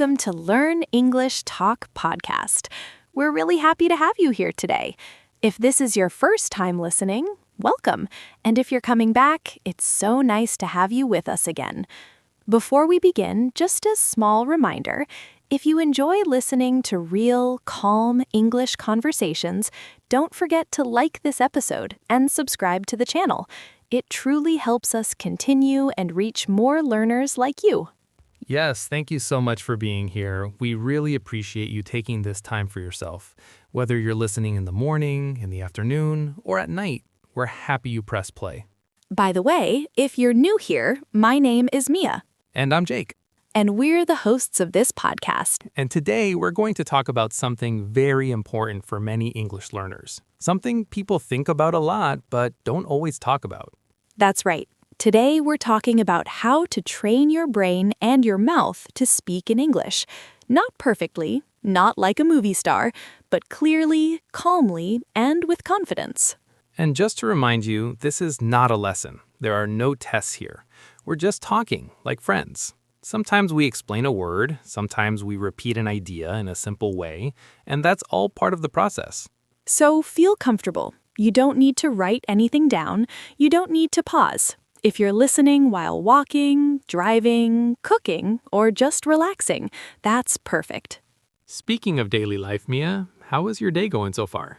welcome to Learn English Talk podcast. We're really happy to have you here today. If this is your first time listening, welcome. And if you're coming back, it's so nice to have you with us again. Before we begin, just a small reminder, if you enjoy listening to real, calm English conversations, don't forget to like this episode and subscribe to the channel. It truly helps us continue and reach more learners like you. Yes, thank you so much for being here. We really appreciate you taking this time for yourself. Whether you're listening in the morning, in the afternoon, or at night, we're happy you press play. By the way, if you're new here, my name is Mia. And I'm Jake. And we're the hosts of this podcast. And today we're going to talk about something very important for many English learners. Something people think about a lot, but don't always talk about. That's right. Today we're talking about how to train your brain and your mouth to speak in English. Not perfectly, not like a movie star, but clearly, calmly, and with confidence. And just to remind you, this is not a lesson. There are no tests here. We're just talking, like friends. Sometimes we explain a word, sometimes we repeat an idea in a simple way, and that's all part of the process. So feel comfortable. You don't need to write anything down. You don't need to pause. If you're listening while walking, driving, cooking, or just relaxing, that's perfect. Speaking of daily life, Mia, how is your day going so far?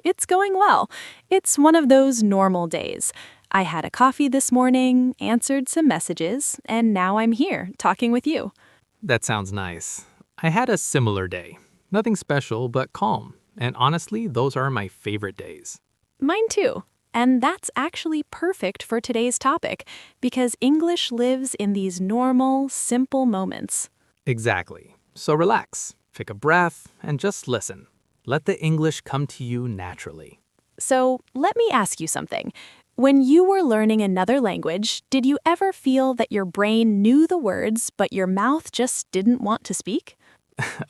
It's going well. It's one of those normal days. I had a coffee this morning, answered some messages, and now I'm here talking with you. That sounds nice. I had a similar day. Nothing special, but calm. And honestly, those are my favorite days. Mine too. And that's actually perfect for today's topic, because English lives in these normal, simple moments. Exactly. So relax, take a breath, and just listen. Let the English come to you naturally. So let me ask you something. When you were learning another language, did you ever feel that your brain knew the words, but your mouth just didn't want to speak?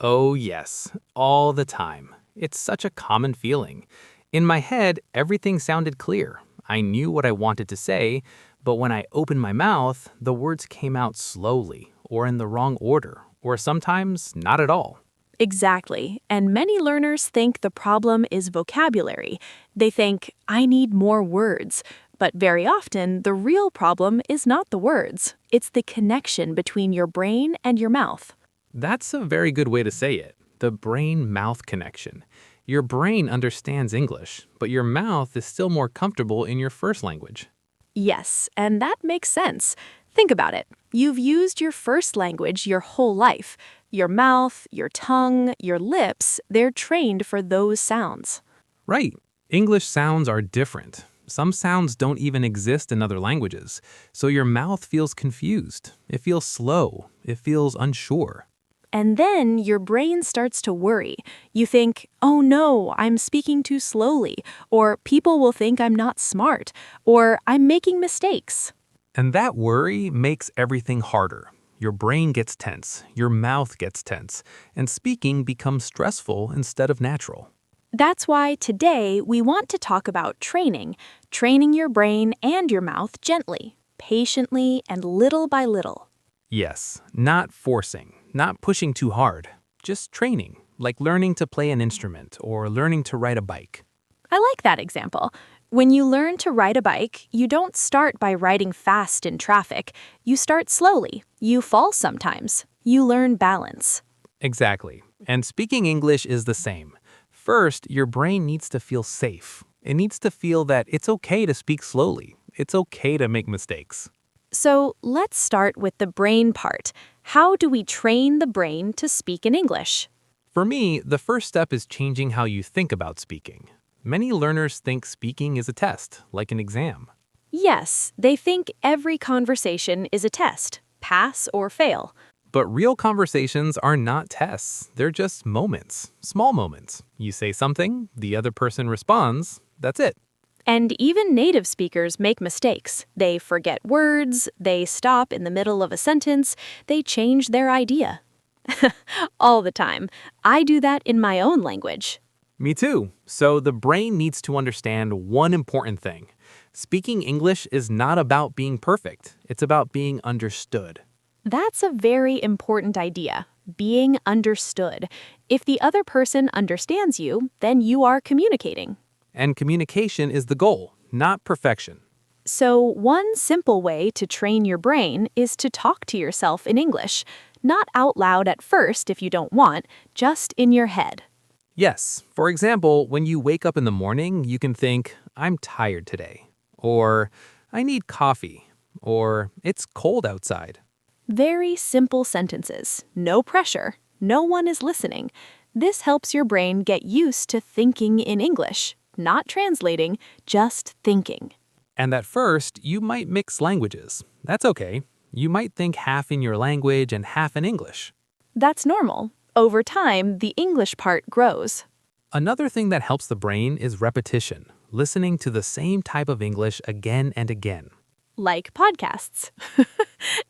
Oh yes, all the time. It's such a common feeling. In my head, everything sounded clear. I knew what I wanted to say, but when I opened my mouth, the words came out slowly, or in the wrong order, or sometimes not at all. Exactly. And many learners think the problem is vocabulary. They think, I need more words. But very often, the real problem is not the words. It's the connection between your brain and your mouth. That's a very good way to say it. The brain-mouth connection. Your brain understands English, but your mouth is still more comfortable in your first language. Yes, and that makes sense. Think about it. You've used your first language your whole life. Your mouth, your tongue, your lips, they're trained for those sounds. Right. English sounds are different. Some sounds don't even exist in other languages, so your mouth feels confused. It feels slow. It feels unsure. And then your brain starts to worry. You think, oh no, I'm speaking too slowly, or people will think I'm not smart, or I'm making mistakes. And that worry makes everything harder. Your brain gets tense, your mouth gets tense, and speaking becomes stressful instead of natural. That's why today we want to talk about training your brain and your mouth gently, patiently, and little by little. Yes, not forcing, not pushing too hard, just training, like learning to play an instrument or learning to ride a bike. I like that example. When you learn to ride a bike, you don't start by riding fast in traffic. You start slowly. You fall sometimes. You learn balance. Exactly. And speaking English is the same. First, your brain needs to feel safe. It needs to feel that it's okay to speak slowly. It's okay to make mistakes. So let's start with the brain part. How do we train the brain to speak in English? For me, the first step is changing how you think about speaking. Many learners think speaking is a test, like an exam. Yes, they think every conversation is a test, pass or fail. But real conversations are not tests. They're just moments, small moments. You say something, the other person responds, that's it. And even native speakers make mistakes. They forget words, they stop in the middle of a sentence, they change their idea. All the time. I do that in my own language. Me too. So the brain needs to understand one important thing. Speaking English is not about being perfect. It's about being understood. That's a very important idea, being understood. If the other person understands you, then you are communicating. And communication is the goal, not perfection. So, one simple way to train your brain is to talk to yourself in English. Not out loud at first if you don't want, just in your head. Yes, for example, when you wake up in the morning, you can think, I'm tired today. Or, I need coffee. Or, it's cold outside. Very simple sentences, no pressure, no one is listening. This helps your brain get used to thinking in English, not translating, just thinking. And at first, you might mix languages. That's okay. You might think half in your language and half in English. That's normal. Over time, the English part grows. Another thing that helps the brain is repetition, listening to the same type of English again and again. Like podcasts.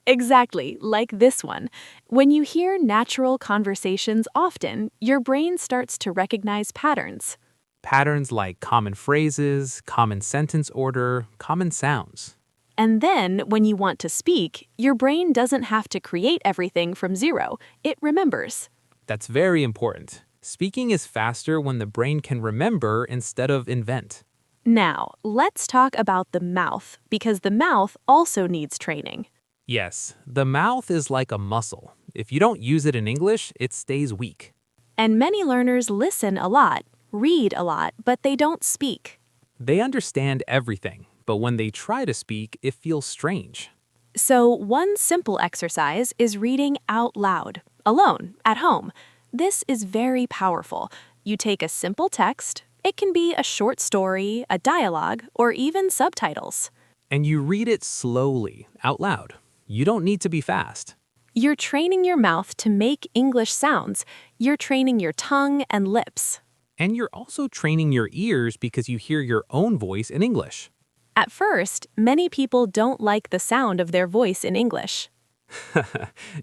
Exactly, like this one. When you hear natural conversations often, your brain starts to recognize patterns. Patterns like common phrases, common sentence order, common sounds. And then, when you want to speak, your brain doesn't have to create everything from zero. It remembers. That's very important. Speaking is faster when the brain can remember instead of invent. Now, let's talk about the mouth, because the mouth also needs training. Yes, the mouth is like a muscle. If you don't use it in English, it stays weak. And many learners listen a lot, read a lot, but they don't speak. They understand everything, but when they try to speak, it feels strange. So, one simple exercise is reading out loud, alone, at home. This is very powerful. You take a simple text. It can be a short story, a dialogue, or even subtitles. And you read it slowly, out loud. You don't need to be fast. You're training your mouth to make English sounds. You're training your tongue and lips. And you're also training your ears because you hear your own voice in English. At first, many people don't like the sound of their voice in English.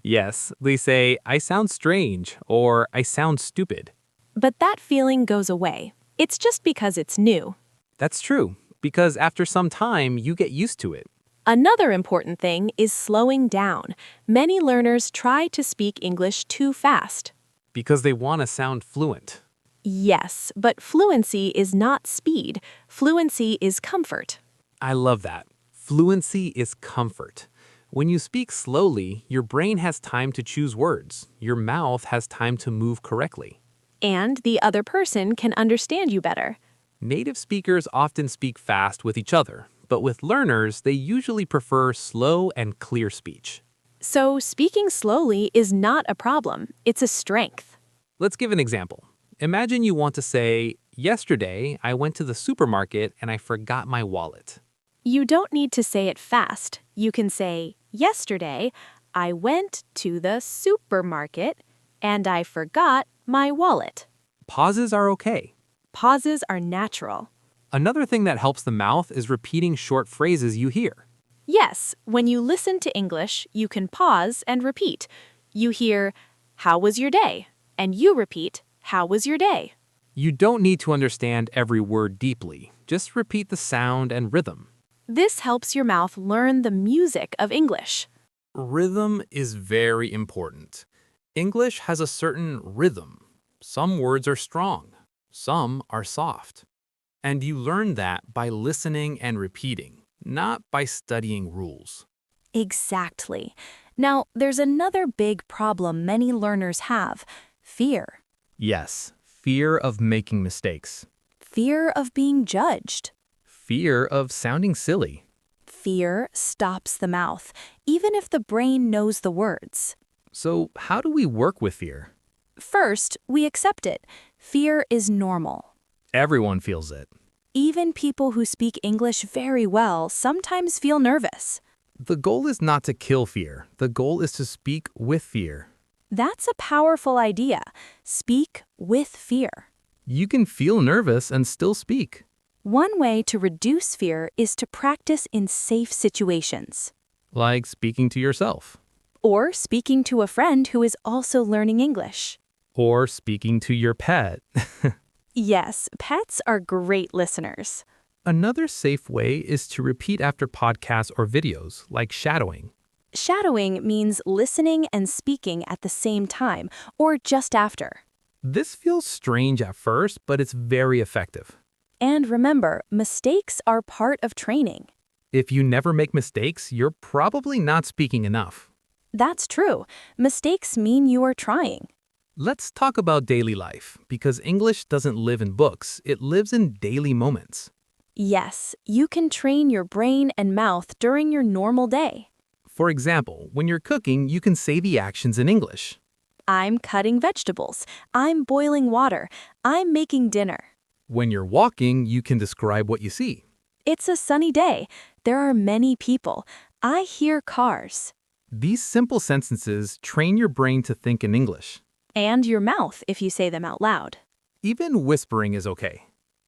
Yes, they say, I sound strange, or I sound stupid. But that feeling goes away. It's just because it's new. That's true, because after some time, you get used to it. Another important thing is slowing down. Many learners try to speak English too fast. Because they want to sound fluent. Yes, but fluency is not speed. Fluency is comfort. I love that. Fluency is comfort. When you speak slowly, your brain has time to choose words. Your mouth has time to move correctly. And the other person can understand you better. Native speakers often speak fast with each other, but with learners, they usually prefer slow and clear speech. So speaking slowly is not a problem, it's a strength. Let's give an example. Imagine you want to say, yesterday I went to the supermarket and I forgot my wallet. You don't need to say it fast. You can say, yesterday I went to the supermarket and I forgot my wallet. Pauses are okay. Pauses are natural. Another thing that helps the mouth is repeating short phrases you hear. Yes, when you listen to English, you can pause and repeat. You hear, how was your day? And you repeat, how was your day? You don't need to understand every word deeply. Just repeat the sound and rhythm. This helps your mouth learn the music of English. Rhythm is very important. English has a certain rhythm. Some words are strong, some are soft. And you learn that by listening and repeating, not by studying rules. Exactly. Now, there's another big problem many learners have, fear. Yes, fear of making mistakes. Fear of being judged. Fear of sounding silly. Fear stops the mouth, even if the brain knows the words. So how do we work with fear? First, we accept it. Fear is normal. Everyone feels it. Even people who speak English very well sometimes feel nervous. The goal is not to kill fear. The goal is to speak with fear. That's a powerful idea. Speak with fear. You can feel nervous and still speak. One way to reduce fear is to practice in safe situations. Like speaking to yourself. Or speaking to a friend who is also learning English. Or speaking to your pet. Yes, pets are great listeners. Another safe way is to repeat after podcasts or videos, like shadowing. Shadowing means listening and speaking at the same time, or just after. This feels strange at first, but it's very effective. And remember, mistakes are part of training. If you never make mistakes, you're probably not speaking enough. That's true. Mistakes mean you are trying. Let's talk about daily life, because English doesn't live in books, it lives in daily moments. Yes, you can train your brain and mouth during your normal day. For example, when you're cooking, you can say the actions in English. I'm cutting vegetables. I'm boiling water. I'm making dinner. When you're walking, you can describe what you see. It's a sunny day. There are many people. I hear cars. These simple sentences train your brain to think in English. And your mouth if you say them out loud. Even whispering is okay.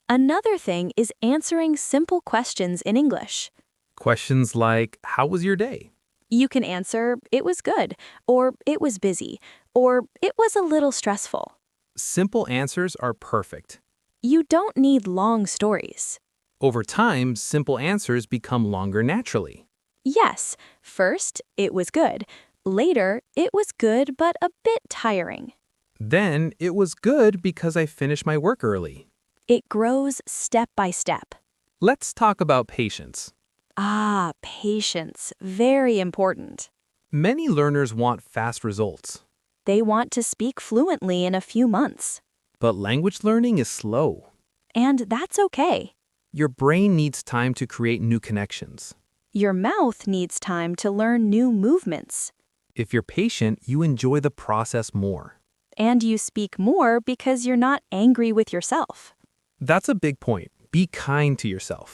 Another thing is answering simple questions in English. Questions like, how was your day? You can answer, it was good, or it was busy, or it was a little stressful. Simple answers are perfect. You don't need long stories. Over time, simple answers become longer naturally. Yes, first, it was good. Later, it was good but a bit tiring. Then, it was good because I finished my work early. It grows step by step. Let's talk about patience. Ah, patience. Very important. Many learners want fast results, They want to speak fluently in a few months. but language learning is slow. And that's okay. Your brain needs time to create new connections. Your mouth needs time to learn new movements. If you're patient, you enjoy the process more. And you speak more because you're not angry with yourself. That's a big point. Be kind to yourself.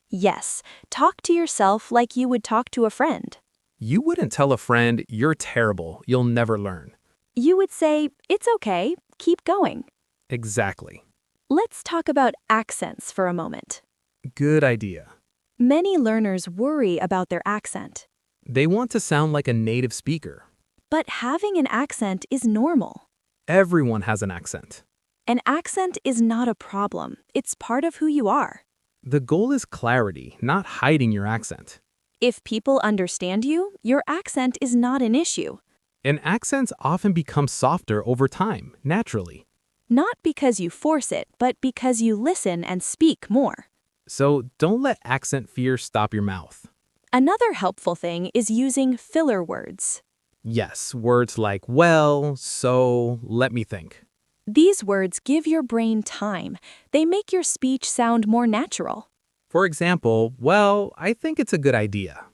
Yes, talk to yourself like you would talk to a friend. You wouldn't tell a friend, you're terrible, you'll never learn. You would say, it's okay, keep going. Exactly. Let's talk about accents for a moment. Good idea. Many learners worry about their accent. They want to sound like a native speaker. But having an accent is normal. Everyone has an accent. An accent is not a problem. It's part of who you are. The goal is clarity, not hiding your accent. If people understand you, your accent is not an issue. And accents often become softer over time, naturally. Not because you force it, but because you listen and speak more. So don't let accent fear stop your mouth. Another helpful thing is using filler words. Yes, words like well, so, let me think. These words give your brain time. They make your speech sound more natural. For example, well, I think it's a good idea.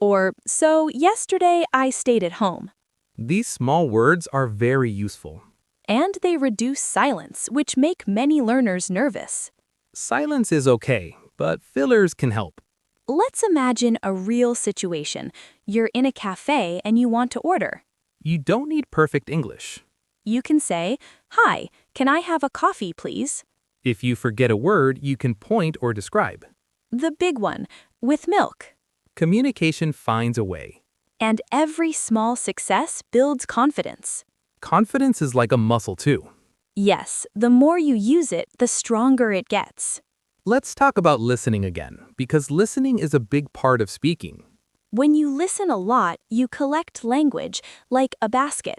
Or, so yesterday I stayed at home. These small words are very useful. And they reduce silence, which make many learners nervous. Silence is okay, but fillers can help. Let's imagine a real situation. You're in a cafe and you want to order. You don't need perfect English. You can say, "Hi, can I have a coffee, please?" If you forget a word, you can point or describe. The big one, with milk. Communication finds a way. And every small success builds confidence. Confidence is like a muscle too. Yes, the more you use it, the stronger it gets. Let's talk about listening again, because listening is a big part of speaking. When you listen a lot, you collect language, like a basket.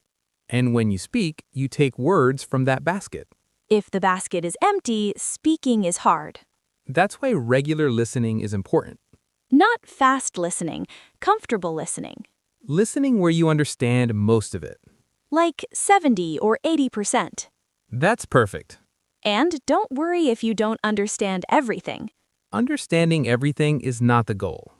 And when you speak, you take words from that basket. If the basket is empty, speaking is hard. That's why regular listening is important. Not fast listening, comfortable listening. Listening where you understand most of it. Like 70 or 80%. That's perfect. And don't worry if you don't understand everything. Understanding everything is not the goal.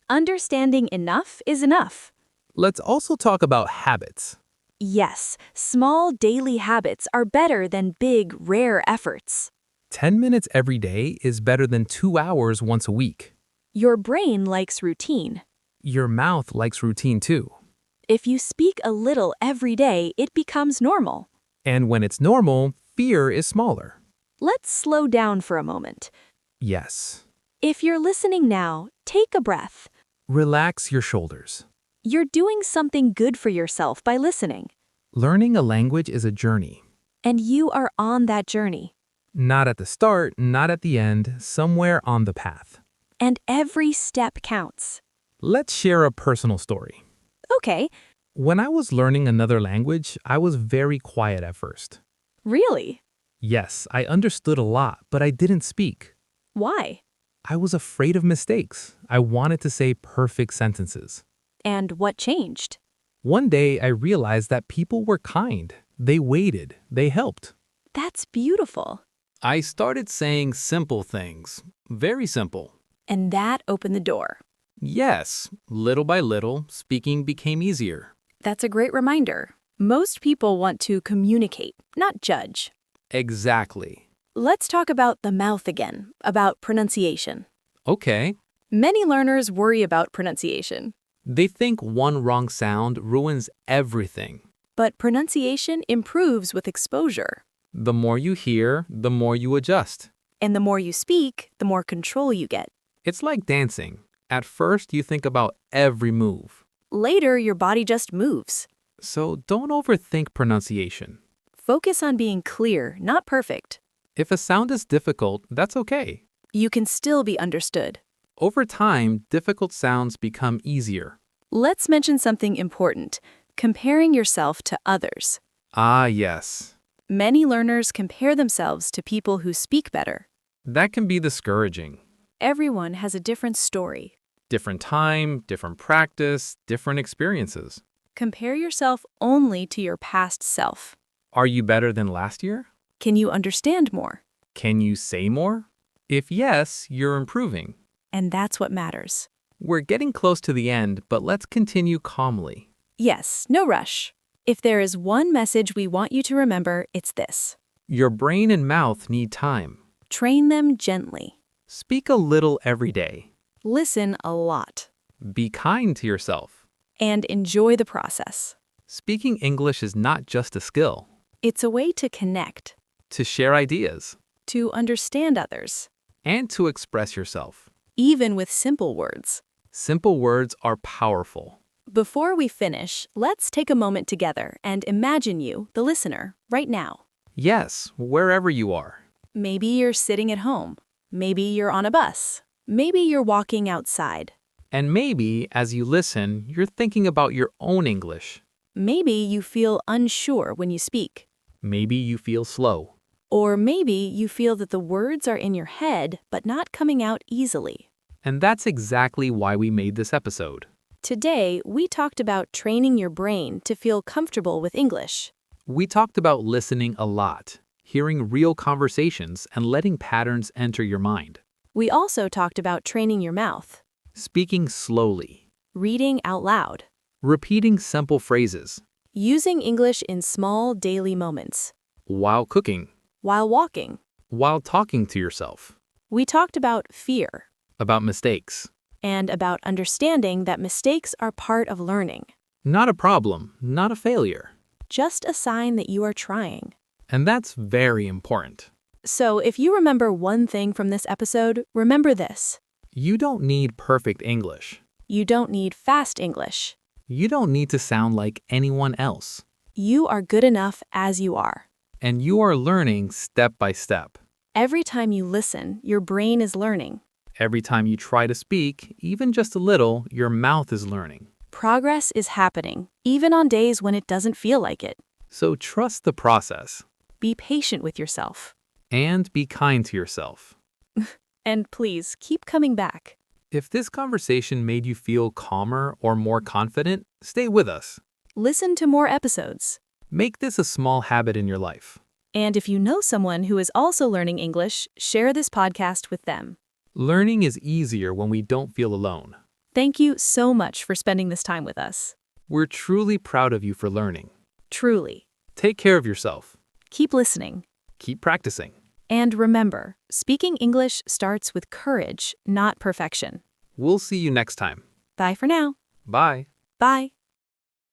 Understanding enough is enough. Let's also talk about habits. Yes, small daily habits are better than big, rare efforts. 10 minutes every day is better than 2 hours once a week. Your brain likes routine. Your mouth likes routine too. If you speak a little every day, it becomes normal. And when it's normal, fear is smaller. Let's slow down for a moment. Yes. If you're listening now, take a breath. Relax your shoulders. You're doing something good for yourself by listening. Learning a language is a journey. And you are on that journey. Not at the start, not at the end, somewhere on the path. And every step counts. Let's share a personal story. Okay, When I was learning another language, I was very quiet at first. really? Yes, I understood a lot, but I didn't speak. Why? I was afraid of mistakes. I wanted to say perfect sentences. And what changed? One day, I realized that people were kind. They waited. They helped. That's beautiful. I started saying simple things. Very simple. And that opened the door. Yes, little by little, speaking became easier. That's a great reminder. Most people want to communicate, not judge. Exactly. Let's talk about the mouth again, about pronunciation. Okay. Many learners worry about pronunciation, They think one wrong sound ruins everything. but pronunciation improves with exposure. The more you hear, the more you adjust. And the more you speak, the more control you get. It's like dancing. At first, you think about every move. Later, your body just moves. So don't overthink pronunciation. Focus on being clear, not perfect. If a sound is difficult, that's okay. You can still be understood. Over time, difficult sounds become easier. Let's mention something important: comparing yourself to others. Ah, yes. Many learners compare themselves to people who speak better. That can be discouraging. Everyone has a different story. Different time, different practice, different experiences. Compare yourself only to your past self. Are you better than last year? Can you understand more? Can you say more? If yes, you're improving. And that's what matters. We're getting close to the end, but let's continue calmly. Yes, no rush. If there is one message we want you to remember, it's this: Your brain and mouth need time. train them gently. Speak a little every day. Listen a lot. Be kind to yourself. And enjoy the process. Speaking English is not just a skill. It's a way to connect, To share ideas to understand others, and to express yourself. even with simple words. Simple words are powerful. Before we finish, let's take a moment together and imagine you, the listener, right now. Yes, wherever you are. Maybe you're sitting at home. Maybe you're on a bus. Maybe you're walking outside. And maybe, as you listen, you're thinking about your own English. Maybe you feel unsure when you speak. Maybe you feel slow. Or maybe you feel that the words are in your head but not coming out easily. And that's exactly why we made this episode. Today, we talked about training your brain to feel comfortable with English. We talked about listening a lot, hearing real conversations, and letting patterns enter your mind. We also talked about training your mouth, Speaking slowly. reading out loud, Repeating simple phrases. using English in small daily moments, While cooking. while walking. While talking to yourself. We talked about fear About mistakes. and about understanding that mistakes are part of learning, Not a problem, not a failure. just a sign that you are trying. And that's very important. So if you remember one thing from this episode, remember this: You don't need perfect English. you don't need fast English. You don't need to sound like anyone else. You are good enough as you are. And you are learning step by step. Every time you listen, your brain is learning. Every time you try to speak, even just a little, your mouth is learning. Progress is happening, even on days when it doesn't feel like it. So trust the process. Be patient with yourself. And be kind to yourself. And please, keep coming back. If this conversation made you feel calmer or more confident, stay with us. Listen to more episodes. Make this a small habit in your life. And if you know someone who is also learning English, share this podcast with them. Learning is easier when we don't feel alone. Thank you so much for spending this time with us. We're truly proud of you for learning. Truly. Take care of yourself. Keep listening. Keep practicing. And remember, speaking English starts with courage, not perfection. We'll see you next time. Bye for now. Bye. Bye.